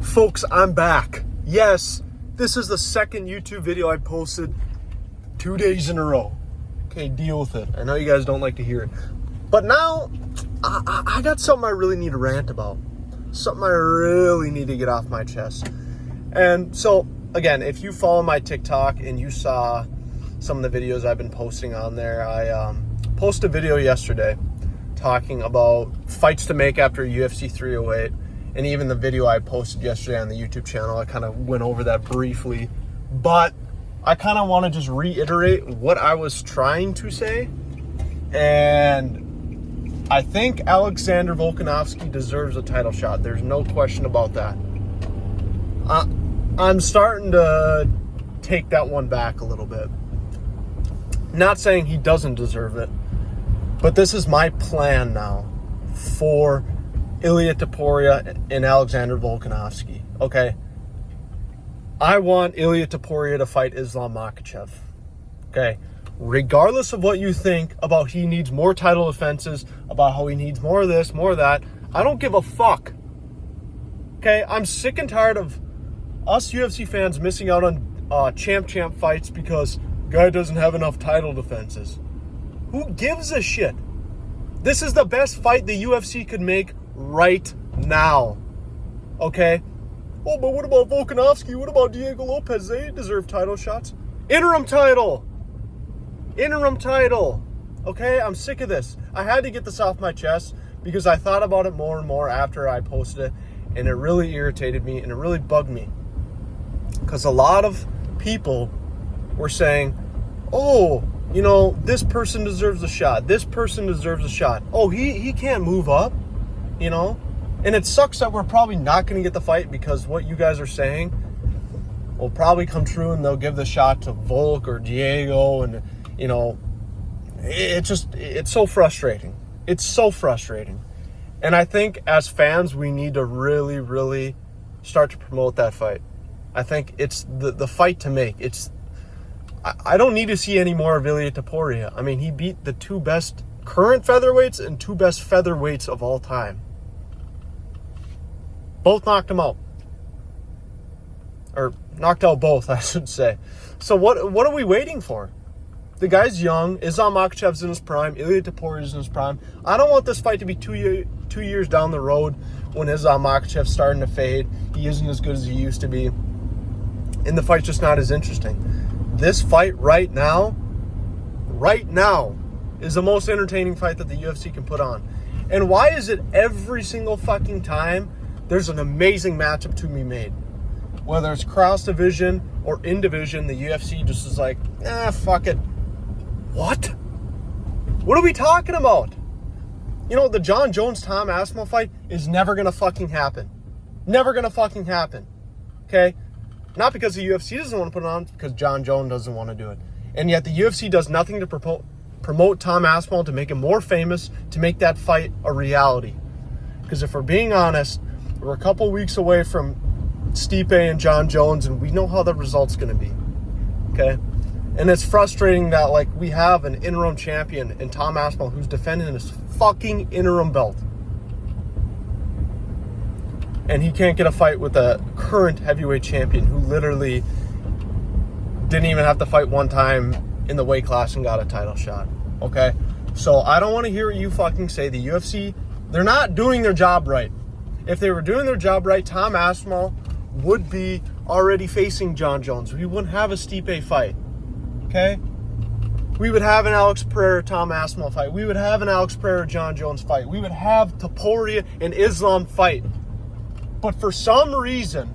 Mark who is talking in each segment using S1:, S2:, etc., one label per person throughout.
S1: Folks, I'm back. Yes, this is the second YouTube video I posted 2 days in a row. Okay, deal with it. I know you guys don't like to hear it. But now, I got something I really need to rant about. Something I really need to get off my chest. And so, again, if you follow my TikTok and you saw some of the videos I've been posting on there, I posted a video yesterday talking about fights to make after UFC 308. And even the video I posted yesterday on the YouTube channel, I kind of went over that briefly. But I kind of want to just reiterate what I was trying to say. And I think Alexander Volkanovski deserves a title shot. There's no question about that. I'm starting to take that one back a little bit. Not saying he doesn't deserve it, but this is my plan now for Ilia Topuria and Alexander Volkanovski, okay? I want Ilia Topuria to fight Islam Makhachev, okay? Regardless of what you think about he needs more title defenses, about how he needs more of this, more of that, I don't give a fuck, okay? I'm sick and tired of us UFC fans missing out on champ fights because guy doesn't have enough title defenses. Who gives a shit? This is the best fight the UFC could make right now, okay? Oh, but what about Volkanovski? What about Diego Lopez? They deserve title shots. Interim title, okay? I'm sick of this. I had to get this off my chest because I thought about it more and more after I posted it, and it really irritated me and it really bugged me because a lot of people were saying, oh, you know, this person deserves a shot. This person deserves a shot. Oh, he can't move up, you know? And it sucks that we're probably not going to get the fight because what you guys are saying will probably come true and they'll give the shot to Volk or Diego. And, you know, it's so frustrating. It's so frustrating. And I think as fans, we need to really, really start to promote that fight. I think it's the fight to make. I don't need to see any more of Ilia Topuria. I mean, he beat the two best current featherweights and two best featherweights of all time. Both knocked him out. Or knocked out both, I should say. So what are we waiting for? The guy's young. Islam Makhachev's in his prime. Ilia Topuria's in his prime. I don't want this fight to be 2 years down the road when Islam Makhachev's starting to fade. He isn't as good as he used to be. And the fight's just not as interesting. This fight right now, is the most entertaining fight that the UFC can put on. And why is it every single fucking time there's an amazing matchup to be made? Whether it's cross division or in division, the UFC just is like, fuck it. What? What are we talking about? You know, the Jon Jones-Tom Aspinall fight is never going to fucking happen. Never going to fucking happen. Okay? Not because the UFC doesn't want to put it on, because Jon Jones doesn't want to do it. And yet the UFC does nothing to promote Tom Aspinall, to make him more famous, to make that fight a reality. Because if we're being honest, we're a couple weeks away from Stipe and Jon Jones, and we know how the result's going to be. Okay? And it's frustrating that, like, we have an interim champion in Tom Aspinall who's defending his fucking interim belt. And he can't get a fight with a current heavyweight champion who literally didn't even have to fight one time in the weight class and got a title shot. Okay? So I don't want to hear what you fucking say. The UFC, they're not doing their job right. If they were doing their job right, Tom Aspinall would be already facing Jon Jones. We wouldn't have a Stipe fight. Okay? We would have an Alex Pereira-Tom Aspinall fight. We would have an Alex Pereira-Jon Jones fight. We would have Topuria and Islam fight. But for some reason,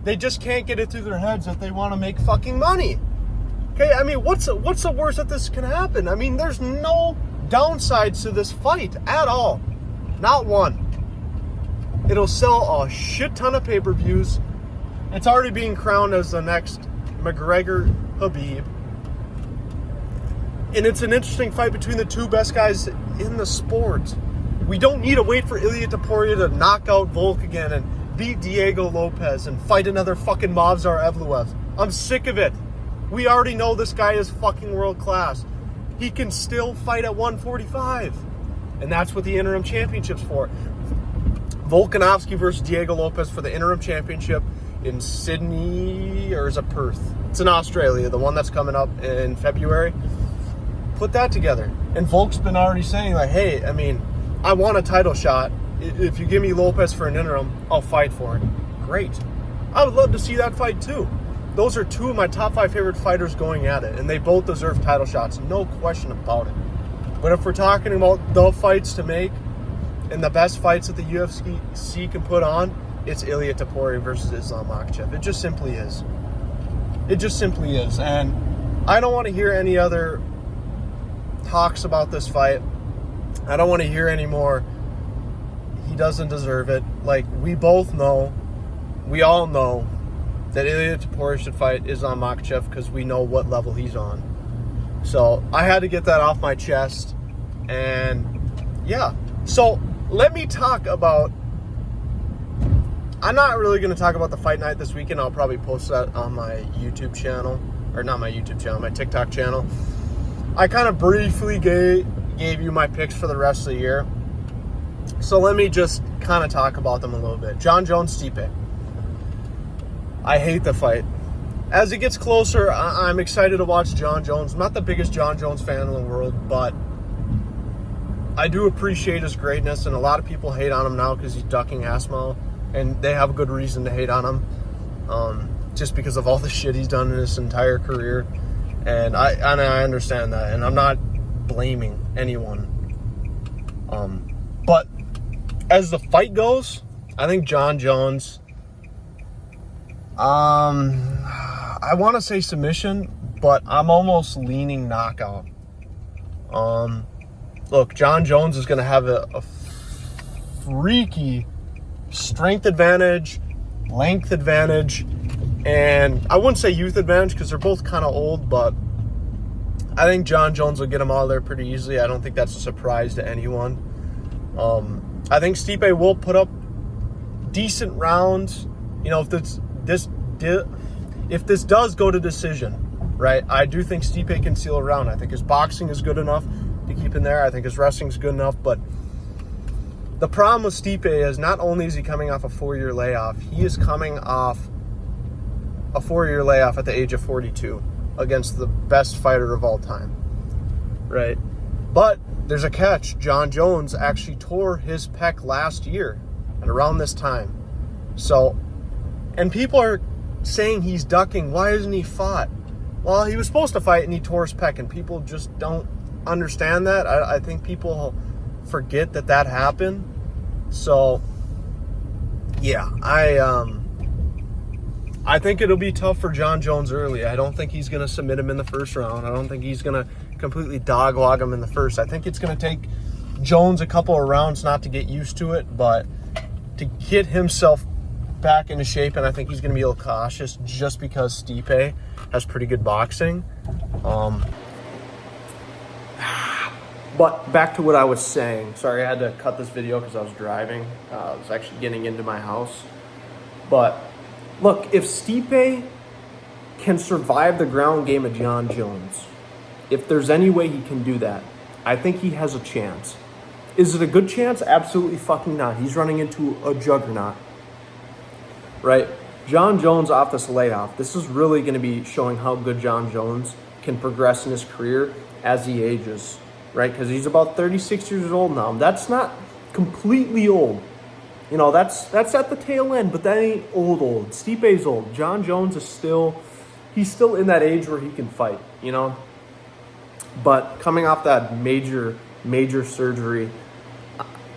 S1: they just can't get it through their heads that they want to make fucking money. Okay, I mean, what's the worst that this can happen? I mean, there's no downsides to this fight at all. Not one. It'll sell a shit ton of pay-per-views. It's already being crowned as the next McGregor-Khabib. And it's an interesting fight between the two best guys in the sport. We don't need to wait for Ilia Topuria to knock out Volk again and beat Diego Lopez and fight another fucking Movsar Evloev. I'm sick of it. We already know this guy is fucking world class. He can still fight at 145. And that's what the interim championship's for. Volkanovski versus Diego Lopez for the interim championship in Sydney, or is it Perth? It's in Australia, the one that's coming up in February. Put that together. And Volk's been already saying, like, hey, I mean, I want a title shot. If you give me Lopez for an interim, I'll fight for it. Great. I would love to see that fight too. Those are two of my top 5 favorite fighters going at it, and they both deserve title shots, no question about it. But if we're talking about the fights to make and the best fights that the UFC can put on, it's Ilia Topuria versus Islam Makhachev. It just simply is. It just simply is. And I don't want to hear any other talks about this fight. I don't want to hear any more. He doesn't deserve it. Like, we both know, we all know that Ilia Topuria should fight Islam Makhachev because we know what level he's on. So I had to get that off my chest. And yeah, so let me talk about, I'm not really going to talk about the fight night this weekend. I'll probably post that on my YouTube channel, or not my YouTube channel, my TikTok channel. I kind of briefly gave you my picks for the rest of the year. So let me just kind of talk about them a little bit. Jon Jones, Stipe. I hate the fight. As it gets closer, I'm excited to watch Jon Jones. I'm not the biggest Jon Jones fan in the world, but I do appreciate his greatness, and a lot of people hate on him now because he's ducking Asmal, and they have a good reason to hate on him, just because of all the shit he's done in his entire career. And I understand that, and I'm not blaming anyone. But as the fight goes, I think Jon Jones, I want to say submission, but I'm almost leaning knockout. Look, Jon Jones is going to have a freaky strength advantage, length advantage, and I wouldn't say youth advantage because they're both kind of old, but I think Jon Jones will get him out of there pretty easily. I don't think that's a surprise to anyone. I think Stipe will put up decent rounds. You know, if this does go to decision, right, I do think Stipe can seal a round. I think his boxing is good enough to keep in there. I think his wrestling is good enough, but the problem with Stipe is not only is he coming off a 4-year layoff, he is coming off a 4-year layoff at the age of 42 against the best fighter of all time, right? But there's a catch. Jon Jones actually tore his pec last year at around this time. So, and people are saying he's ducking. Why hasn't he fought? Well, he was supposed to fight and he tore his pec, and people just don't understand that. I think people forget that happened. So, yeah, I think it'll be tough for Jon Jones early. I don't think he's going to submit him in the first round. I don't think he's going to completely dog-log him in the first. I think it's going to take Jones a couple of rounds not to get used to it, but to get himself back into shape, and I think he's going to be a little cautious just because Stipe has pretty good boxing. But back to what I was saying. Sorry, I had to cut this video because I was driving. I was actually getting into my house. But look, if Stipe can survive the ground game of Jon Jones, if there's any way he can do that, I think he has a chance. Is it a good chance? Absolutely fucking not. He's running into a juggernaut, right? Jon Jones off this layoff, this is really going to be showing how good Jon Jones can progress in his career as he ages, right? Because he's about 36 years old now. That's not completely old. You know, that's at the tail end, but that ain't old. Stipe's old. Jon Jones is he's still in that age where he can fight, you know? But coming off that major surgery,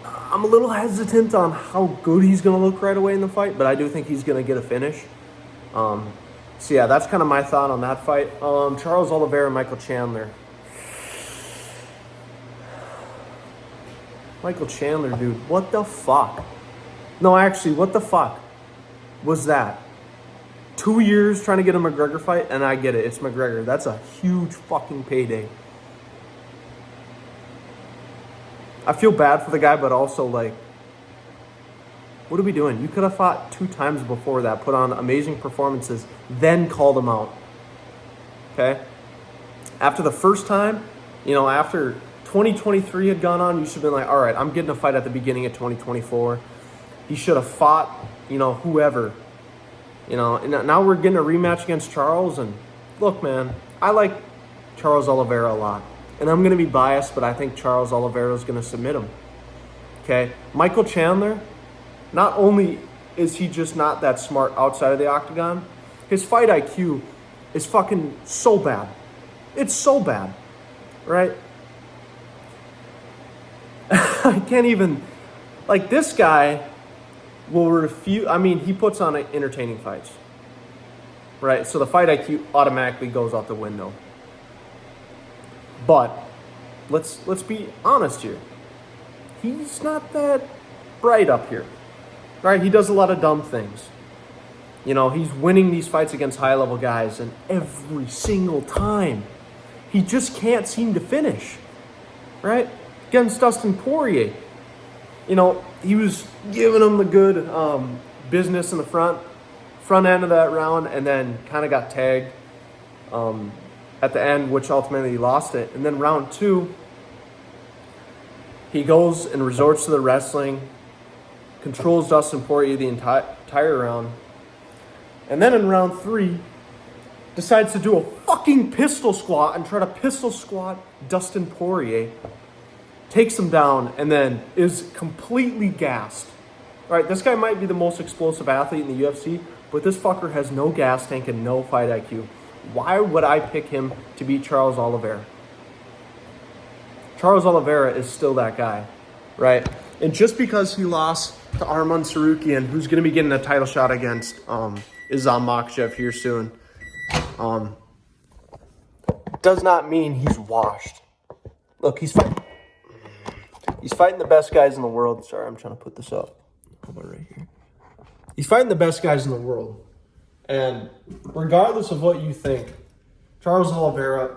S1: I'm a little hesitant on how good he's going to look right away in the fight, but I do think he's going to get a finish. So yeah, that's kind of my thought on that fight. Charles Oliveira, Michael Chandler. Michael Chandler, dude, what the fuck? No, actually, what the fuck was that? 2 years trying to get a McGregor fight, and I get it, it's McGregor. That's a huge fucking payday. I feel bad for the guy, but also, like, what are we doing? You could have fought 2 times before that, put on amazing performances, then called him out. Okay? After the first time, you know, after 2023 had gone on, you should have been like, all right, I'm getting a fight at the beginning of 2024. He should have fought, whoever. And now we're getting a rematch against Charles. And look, man, I like Charles Oliveira a lot. And I'm going to be biased, but I think Charles Oliveira is going to submit him. Okay? Michael Chandler, not only is he just not that smart outside of the octagon, his fight IQ is fucking so bad. It's so bad, right? I can't even, this guy will refuse. I mean, he puts on entertaining fights, right? So the fight IQ automatically goes out the window. But let's be honest here. He's not that bright up here, right? He does a lot of dumb things. He's winning these fights against high-level guys, and every single time, he just can't seem to finish, right? Against Dustin Poirier, he was giving him the good business in the front end of that round, and then kind of got tagged at the end, which ultimately he lost it. And then round 2, he goes and resorts to the wrestling, controls Dustin Poirier the entire round. And then in round 3, decides to do a fucking pistol squat and try to pistol squat Dustin Poirier. Takes him down and then is completely gassed. All right, this guy might be the most explosive athlete in the UFC, but this fucker has no gas tank and no fight IQ. Why would I pick him to beat Charles Oliveira? Charles Oliveira is still that guy, right? And just because he lost to Arman Tsarukyan, who's going to be getting a title shot against Makhachev here soon, does not mean he's washed. Look, he's fighting the best guys in the world. Sorry, I'm trying to put this up. How about right here? He's fighting the best guys in the world. And regardless of what you think, Charles Oliveira,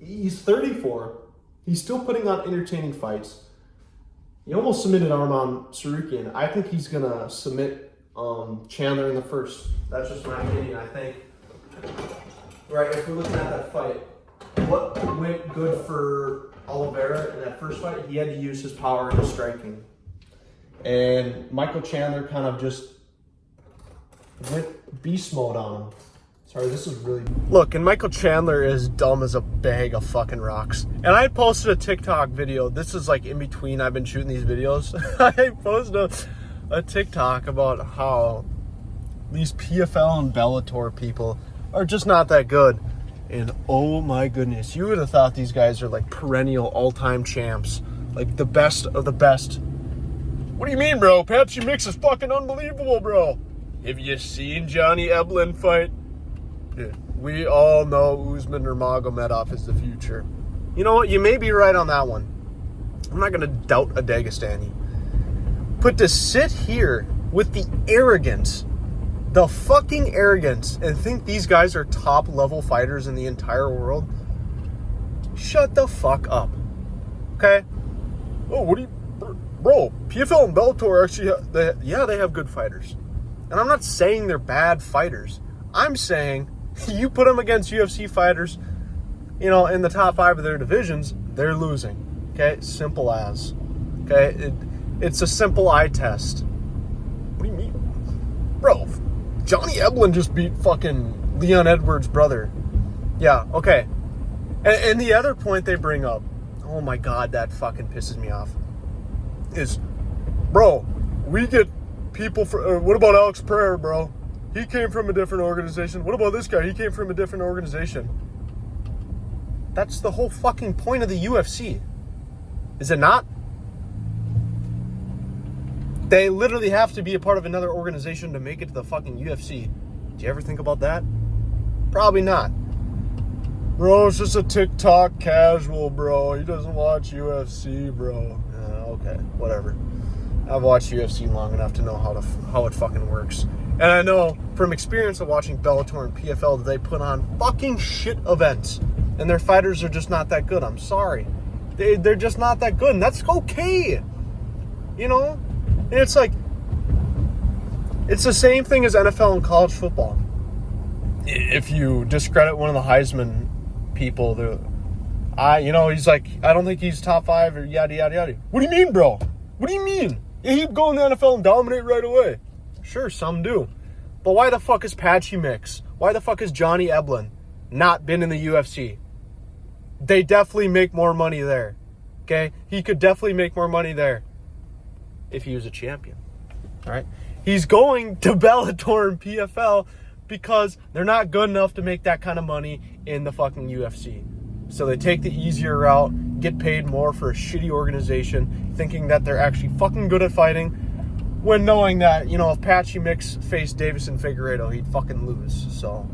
S1: he's 34. He's still putting on entertaining fights. He almost submitted Arman Tsarukyan. I think he's going to submit Chandler in the first. That's just my opinion, I think. Right, if we're looking at that fight, what went good for Oliveira in that first fight? He had to use his power in his striking. And Michael Chandler kind of just went beast mode on him. Sorry, this is really... Look, and Michael Chandler is dumb as a bag of fucking rocks. And I posted a TikTok video. This is in between I've been shooting these videos. I posted a TikTok about how these PFL and Bellator people are just not that good. And oh my goodness, you would have thought these guys are perennial all-time champs. The best of the best. What do you mean, bro? Pepsi Mix is fucking unbelievable, bro. Have you seen Johnny Eblen fight? Dude, we all know Usman Nurmagomedov is the future. You know what? You may be right on that one. I'm not going to doubt a Dagestani. But to sit here with the arrogance, the fucking arrogance, and think these guys are top-level fighters in the entire world, shut the fuck up. Okay? Oh, what do you... Bro, PFL and Bellator actually... they have good fighters. And I'm not saying they're bad fighters. I'm saying you put them against UFC fighters, in the top 5 of their divisions, they're losing. Okay? Simple as. Okay? It's a simple eye test. What do you mean? Bro, Johnny Eblen just beat fucking Leon Edwards' brother. Yeah, okay. And the other point they bring up, oh my God, that fucking pisses me off, is, bro, we get people for... what about Alex Pereira, bro? He came from a different organization. What about this guy? He came from a different organization. That's the whole fucking point of the UFC. Is it not? They literally have to be a part of another organization to make it to the fucking UFC. Do you ever think about that? Probably not. Bro, it's just a TikTok casual, bro. He doesn't watch UFC, bro. Okay, whatever. I've watched UFC long enough to know how it fucking works. And I know from experience of watching Bellator and PFL that they put on fucking shit events. And their fighters are just not that good. I'm sorry. They're just not that good. And that's okay. And it's it's the same thing as NFL and college football. If you discredit one of the Heisman people, he's I don't think he's top 5 or yada, yada, yada. What do you mean, bro? What do you mean? He'd go in the NFL and dominate right away. Sure, some do. But why the fuck is Patchy Mix? Why the fuck is Johnny Eblin not been in the UFC? They definitely make more money there. Okay? He could definitely make more money there if he was a champion. All right? He's going to Bellator and PFL because they're not good enough to make that kind of money in the fucking UFC. So they take the easier route, get paid more for a shitty organization, thinking that they're actually fucking good at fighting, when knowing that, you know, if Patchy Mix faced Davison Figueiredo, he'd fucking lose. So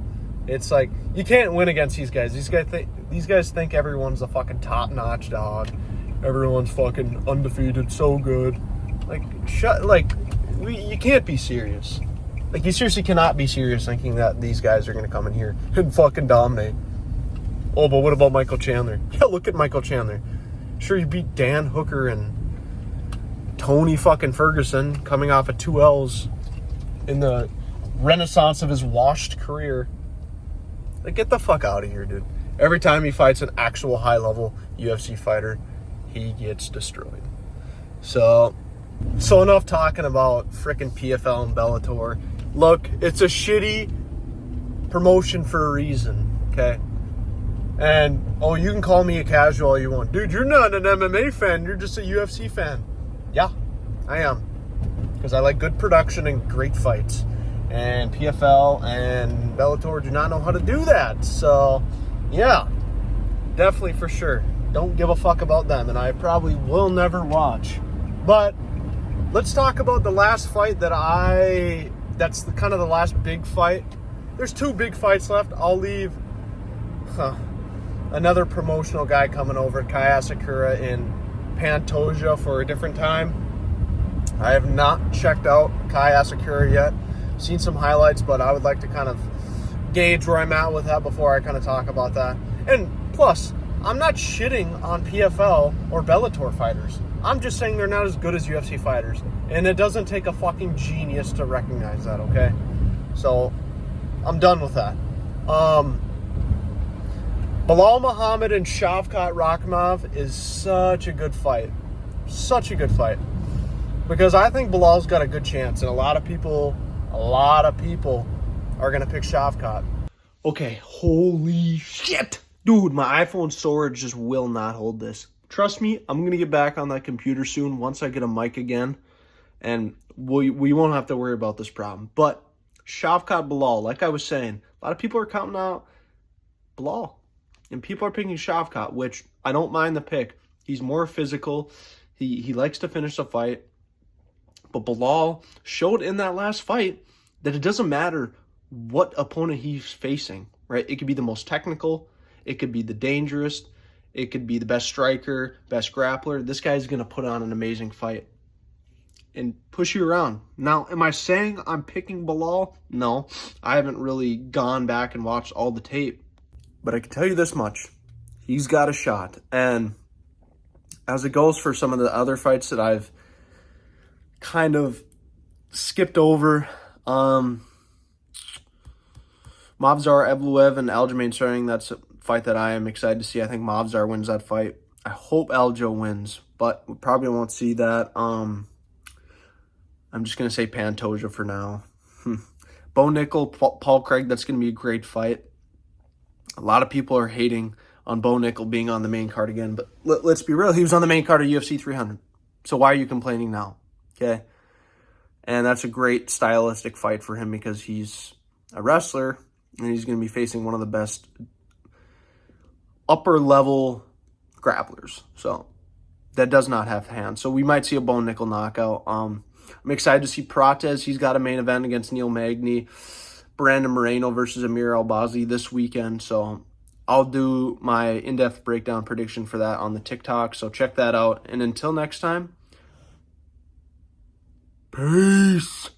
S1: it's like, you can't win against these guys. These guys think everyone's a fucking top-notch dog. Everyone's fucking undefeated, so good. Like, you can't be serious. Like, you seriously cannot be serious thinking that these guys are going to come in here and fucking dominate. Oh, but what about Michael Chandler? Yeah, look at Michael Chandler. Sure, he beat Dan Hooker and Tony fucking Ferguson coming off of 2 L's in the renaissance of his washed career. Like, get the fuck out of here, dude. Every time he fights an actual high-level UFC fighter, he gets destroyed. So enough talking about frickin' PFL and Bellator. Look, it's a shitty promotion for a reason, okay? And, oh, you can call me a casual all you want. Dude, you're not an MMA fan. You're just a UFC fan. Yeah, I am. Because I like good production and great fights. And PFL and Bellator do not know how to do that. So, yeah, definitely for sure. Don't give a fuck about them. And I probably will never watch. But let's talk about the last fight that's kind of the last big fight. There's 2 big fights left. I'll leave another promotional guy coming over, Kai Asakura in Pantoja, for a different time. I have not checked out Kai Asakura yet. Seen some highlights, but I would like to kind of gauge where I'm at with that before I kind of talk about that. And plus, I'm not shitting on PFL or Bellator fighters. I'm just saying they're not as good as UFC fighters. And it doesn't take a fucking genius to recognize that, okay? So, I'm done with that. Bilal Muhammad and Shavkat Rakhimov is such a good fight. Such a good fight. Because I think Bilal's got a good chance. And a lot of people are going to pick Shavkat. Okay, holy shit. Dude, my iPhone storage just will not hold this. Trust me, I'm going to get back on that computer soon once I get a mic again. And we won't have to worry about this problem. But Shavkat Bilal, like I was saying, a lot of people are counting out Bilal. And people are picking Shavkat, which I don't mind the pick. He's more physical. He likes to finish the fight. But Bilal showed in that last fight that it doesn't matter what opponent he's facing, right? It could be the most technical. It could be the dangerous. It could be the best striker, best grappler. This guy's going to put on an amazing fight and push you around. Now, am I saying I'm picking Bilal? No, I haven't really gone back and watched all the tape. But I can tell you this much. He's got a shot. And as it goes for some of the other fights that I've kind of skipped over, Movsar Evloev and Aljamain Sterling, that's a fight that I am excited to see. I think Movsar wins that fight. I hope Aljo wins, but we probably won't see that. I'm just going to say Pantoja for now. Bo Nickel, Paul Craig, that's going to be a great fight. A lot of people are hating on Bo Nickel being on the main card again, but let's be real. He was on the main card of UFC 300. So why are you complaining now? Okay? And that's a great stylistic fight for him because he's a wrestler and he's going to be facing one of the best upper-level grapplers. So that does not have hands. So we might see a Bo Nickel knockout. I'm excited to see Prates. He's got a main event against Neil Magny. Brandon Moreno versus Amir Albazi this weekend. So I'll do my in-depth breakdown prediction for that on the TikTok. So check that out. And until next time, peace.